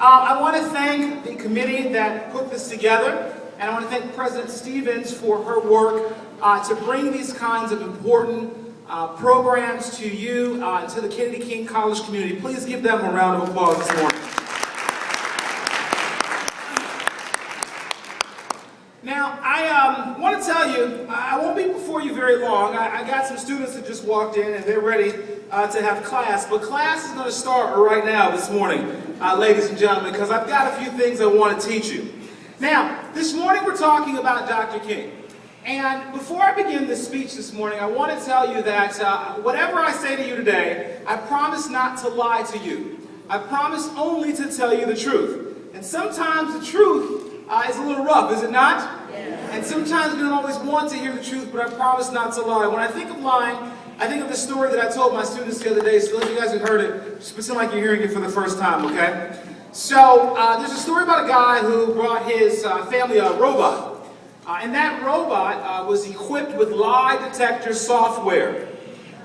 I want to thank the committee that put this together, and I want to thank President Stevens for her work to bring these kinds of important programs to you, to the Kennedy King College community. Please give them a round of applause this morning. Now, I want to tell you, I won't be before you very long. I got some students that just walked in and they're ready to have class, but class is going to start right now this morning, ladies and gentlemen, because I've got a few things I want to teach you. Now, this morning we're talking about Dr. King. And before I begin this speech this morning, I want to tell you that whatever I say to you today, I promise not to lie to you. I promise only to tell you the truth. And sometimes the truth is a little rough, is it not? Yeah. And sometimes we don't always want to hear the truth, but I promise not to lie. When I think of lying, I think of the story that I told my students the other day. So if you guys have heard it, just pretend like you're hearing it for the first time, okay? So there's a story about a guy who brought his family a robot. And that robot was equipped with lie detector software.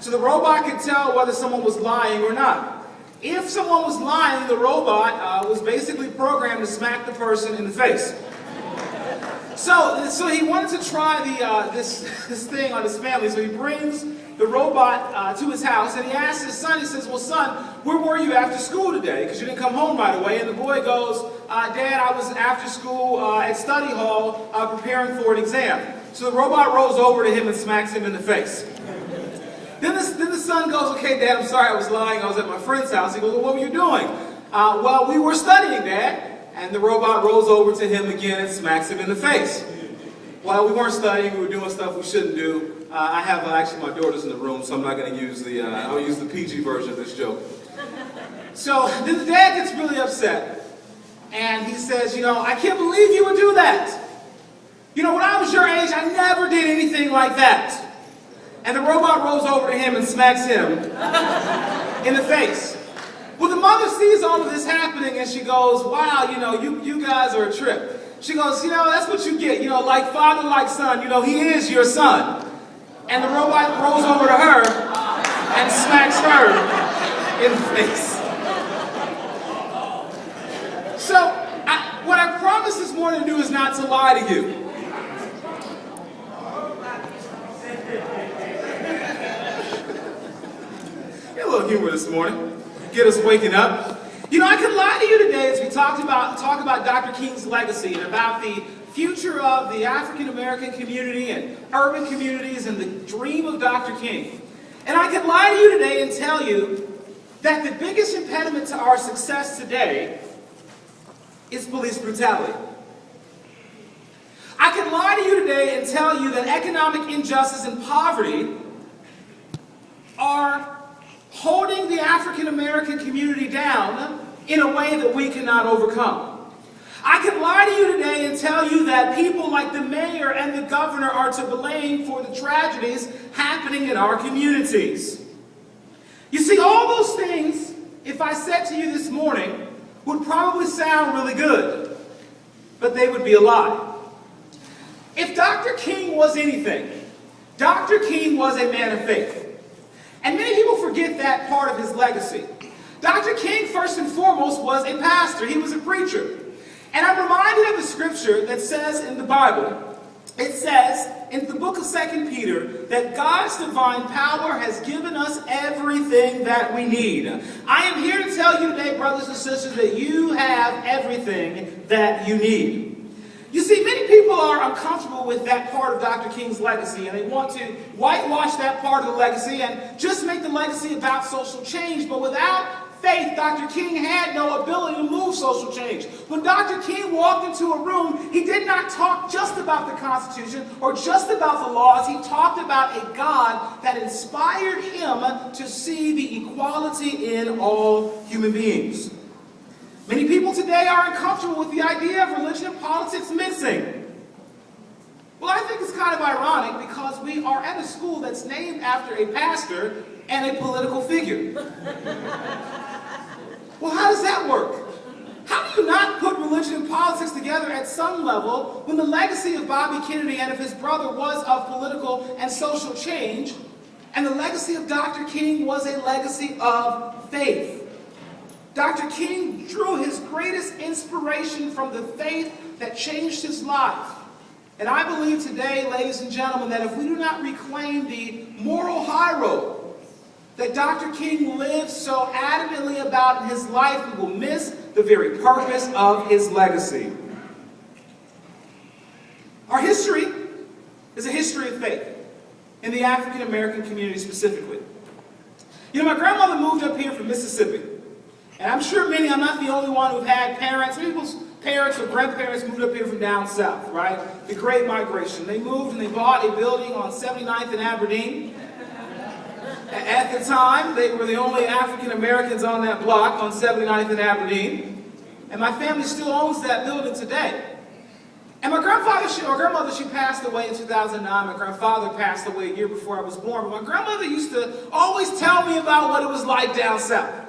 So the robot could tell whether someone was lying or not. If someone was lying, the robot was basically programmed to smack the person in the face. So he wanted to try this thing on his family. So he brings the robot to his house and he asks his son, he says, well, son, where were you after school today? Because you didn't come home right away. And the boy goes, Dad, I was after school at study hall preparing for an exam. So the robot rolls over to him and smacks him in the face. Then the son goes, okay, Dad, I'm sorry, I was lying. I was at my friend's house. He goes, well, what were you doing? Well, we were studying, Dad. And the robot rolls over to him again and smacks him in the face. Well, we weren't studying. We were doing stuff we shouldn't do. I have actually my daughter's in the room, so I'm not going to use I'll use the PG version of this joke. So then the dad gets really upset. And he says, I can't believe you would do that. When I was your age, I never did anything like that. And the robot rolls over to him and smacks him in the face. Well, the mother sees all of this happening and she goes, wow, you guys are a trip. She goes, that's what you get, like father, like son, he is your son. And the robot rolls over to her and smacks her in the face. So, what I promised this morning to do is not to lie to you. Get a little humor this morning. Get us waking up. I could lie to you today as we talk about Dr. King's legacy and about the future of the African American community and urban communities and the dream of Dr. King. And I could lie to you today and tell you that the biggest impediment to our success today is police brutality. I could lie to you today and tell you that economic injustice and poverty are holding the African American community down in a way that we cannot overcome. I could lie to you today and tell you that people like the mayor and the governor are to blame for the tragedies happening in our communities. You see, all those things, if I said to you this morning, would probably sound really good, but they would be a lie. If Dr. King was anything, Dr. King was a man of faith. And many people forget that part of his legacy. Dr. King, first and foremost, was a pastor. He was a preacher. And I'm reminded of the scripture that says in the Bible, it says in the book of 2 Peter, that God's divine power has given us everything that we need. I am here to tell you today, brothers and sisters, that you have everything that you need. You see, many people are uncomfortable with that part of Dr. King's legacy, and they want to whitewash that part of the legacy and just make the legacy about social change. But without faith, Dr. King had no ability to move social change. When Dr. King walked into a room, he did not talk just about the Constitution or just about the laws. He talked about a God that inspired him to see the equality in all human beings. Many people today are uncomfortable with the idea of religion and politics mixing. Well, I think it's kind of ironic because we are at a school that's named after a pastor and a political figure. Well, how does that work? How do you not put religion and politics together at some level when the legacy of Bobby Kennedy and of his brother was of political and social change, and the legacy of Dr. King was a legacy of faith? Dr. King drew his greatest inspiration from the faith that changed his life. And I believe today, ladies and gentlemen, that if we do not reclaim the moral high road that Dr. King lived so adamantly about in his life, we will miss the very purpose of his legacy. Our history is a history of faith, in the African American community specifically. You know, my grandmother moved up here from Mississippi. And I'm sure I'm not the only one who've had parents. Some people's parents or grandparents moved up here from down south, right? The Great Migration. They moved and they bought a building on 79th and Aberdeen. At the time, they were the only African Americans on that block on 79th and Aberdeen. And my family still owns that building today. And my grandmother, she passed away in 2009. My grandfather passed away a year before I was born. But my grandmother used to always tell me about what it was like down south.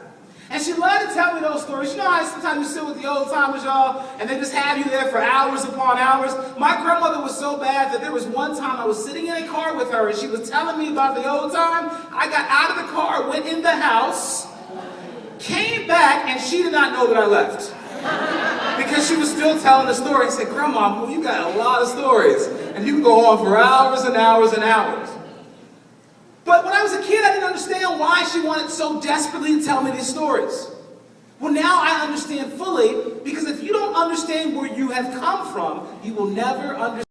And she loved to tell me those stories. You know how sometimes you sit with the old timers, y'all, and they just have you there for hours upon hours? My grandmother was so bad that there was one time I was sitting in a car with her, and she was telling me about the old time. I got out of the car, went in the house, came back, and she did not know that I left. Because she was still telling the story. I said, Grandma, you got a lot of stories, and you can go on for hours and hours and hours. But when I was a kid, I didn't understand why she wanted so desperately to tell me these stories. Well, now I understand fully, because if you don't understand where you have come from, you will never understand.